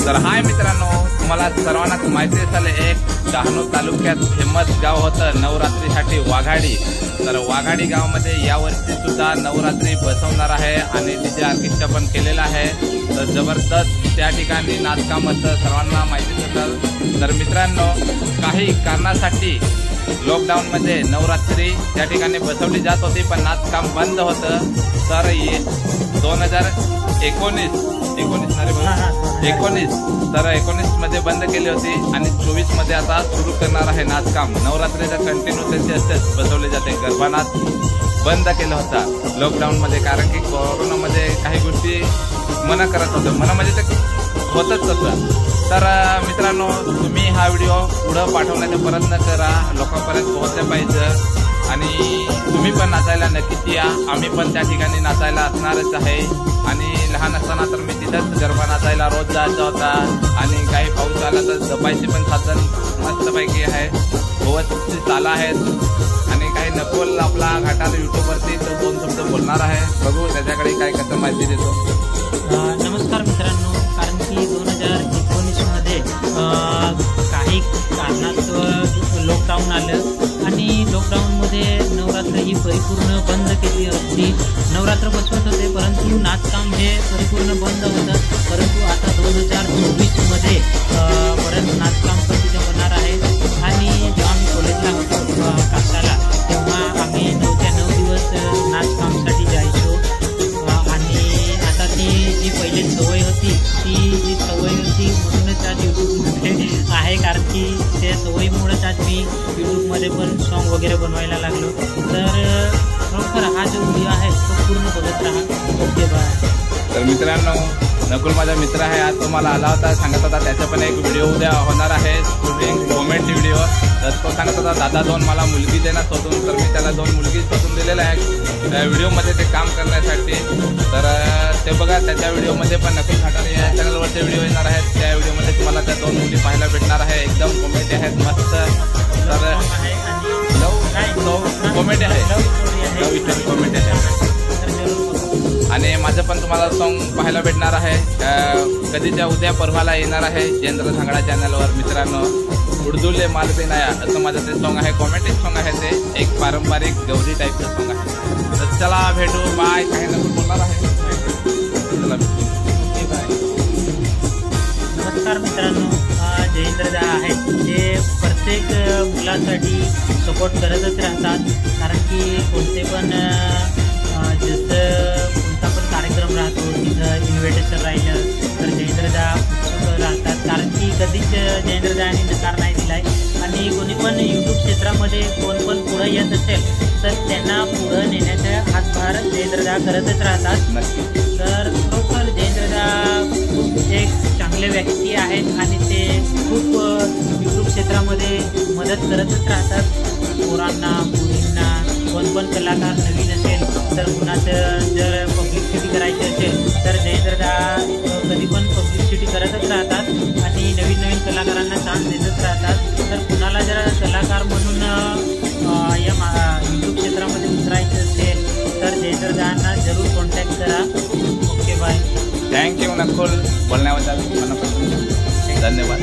तर हाय मित्रांनो, तुम्हाला सर्वांनाच माहिती असेल एक डहाणू तालुक्यात फेमस गाव होतं नवरात्रीसाठी वाघाडी। तर वाघाडी गावामध्ये यावर्षी सुद्धा नवरात्री बसवणार आहे आणि डीजे ऑर्केस्ट्रा पण केलेला आहे। तर जबरदस्त त्या ठिकाणी नाचकाम असतं, सर्वांना माहितीच असेल। तर मित्रांनो, काही कारणासाठी लॉकडाऊनमध्ये नवरात्री त्या ठिकाणी बसवली जात होती, पण नाचकाम बंद होतं। तर 2019 मध्ये बंद केली होती आणि 24 मध्ये आता सुरू करणार आहे नाचकाम। नवरात्रीचा कंटिन्यू त्यांचे असतेच बसवले जाते। गरबा नाच बंद केला होता लॉकडाऊन मध्ये, कारण की कोरोनामध्ये काही गोष्टी मना करत होतं, मना म्हणजे ते होतच तसं। तर मित्रांनो, तुम्ही हा व्हिडिओ पुढे पाठवण्याचा प्रयत्न करा, लोकांपर्यंत पोहोचले पाहिजे आणि तुम्ही पण नाचायला नक्कीच या। आम्ही पण त्या ठिकाणी नाचायला असणारच आहे आणि लहान असताना तर मी तिथंच गरबा नाचायला रोज जायचा होता आणि काही पाऊस आला तर जपायची पण साधन मस्तपैकी आहे, होवतची चाला आहेत आणि काही नकोल आपला घाटाला युट्यूबवरती तो 2 शब्द बोलणार आहे, बघू त्याच्याकडे काय कसं माहिती देतो। नमस्कार मित्रांनो, कारण की 2019 मध्ये काही कारणात लॉकडाऊन आलं आणि लॉकडाऊनमध्ये नवरात्र ही परिपूर्ण बंद केली होती। नवरात्र बसवत होते परंतु नाचकाम हे परिपूर्ण बंद होतं, परंतु आता 2024 मध्ये परत नाचकाम कंटिन्यू होणार आहे। आणि जेव्हा मी कॉलेजला होतो कासाला, तेव्हा आम्ही 9 ते 9 दिवस नाचकामसाठी जायचो आणि आता ती जी पहिली सवय होती म्हणूनच आज यूट्यूबमध्ये आहे, कारण की त्या सवयीमुळेच आज मी यूट्यूबमध्ये पण सॉन्ग वगैरे बनवायला लागलो। तर खरोखर हा जो व्हिडिओ आहे तो पूर्ण बघत राहा। Okay bye. तर मित्रांनो, नकुल माझा मित्र आहे, आज तुम्हाला आला होता, सांगत होता त्याचा पण एक व्हिडिओ उद्या होणार आहे, शूटिंग कॉमेंट व्हिडिओ। तर तो सांगत होता दादा 2 मला मुलगी देणार शोधून, तर मी त्याला 2 मुलगी शोधून दिलेल्या आहे त्या व्हिडिओमध्ये ते काम करण्यासाठी। तर ते बघा, त्याच्या व्हिडिओमध्ये पण नकुल घाटाले या चॅनलवरचे व्हिडिओ येणार आहेत, त्या व्हिडिओमध्ये तुम्हाला त्या 2 मुली पाहायला भेटणार आहे, एकदम कॉमेडी आहेत मस्त। तर कॉमेडी आहे, कॉमेडी आहे आणि माझं पण तुम्हाला सॉन्ग पाहायला भेटणार आहे, कधीच्या उद्या परवाला येणार आहे जयेंद्र सांगडा चॅनलवर। मित्रांनो, उर्दूले मालबे नाया असं माझं ते सॉन्ग आहे, कॉमेडी सॉन्ग आहे, ते एक पारंपरिक गौरी टाईपचं सॉन्ग आहे। तर चला भेटू, बाय। काही नकुल बोलणार आहे, चला बाय। नमस्कार मित्रांनो, जयेंद्रदा आहेत, जे प्रत्येक मुलासाठी सपोर्ट करतच राहतात, कारण की कोणते पण जसं कोणता पण कार्यक्रम राहतो तिथं इन्व्हिटेशन राहिलं तर जयेंद्रदा उत्सुक राहतात, कारण की कधीच जयेंद्रदाने नकार नाही दिला आहे। आणि कोणी पण यूट्यूब क्षेत्रामध्ये कोण पण पुढं येत असेल तर त्यांना पुढं नेण्याचा हातभार जयेंद्रदा करतच राहतात। तर खरोखर जयेंद्रदा खूप एक चांगले व्यक्ती आहेत आणि ते खूप यूट्यूब क्षेत्रामध्ये मदत करतच राहतात पोरांना, मुलींना। कोण पण कलाकार नवीन असेल तर कुणाचं जर पब्लिसिटी करायची असेल तर जयेंद्रदा कधी पण पब्लिसिटी करतच राहतात आणि नवीन नवीन कलाकारांना चान्स देतच राहतात। तर कुणाला जर कलाकार म्हणून या यूट्यूब क्षेत्रामध्ये उतरायचं असेल तर जयेंद्रदांना जरूर कॉन्टॅक्ट करा। Okay bye. थँक्यू नकुल, बोलण्याबद्दल मनापासून धन्यवाद।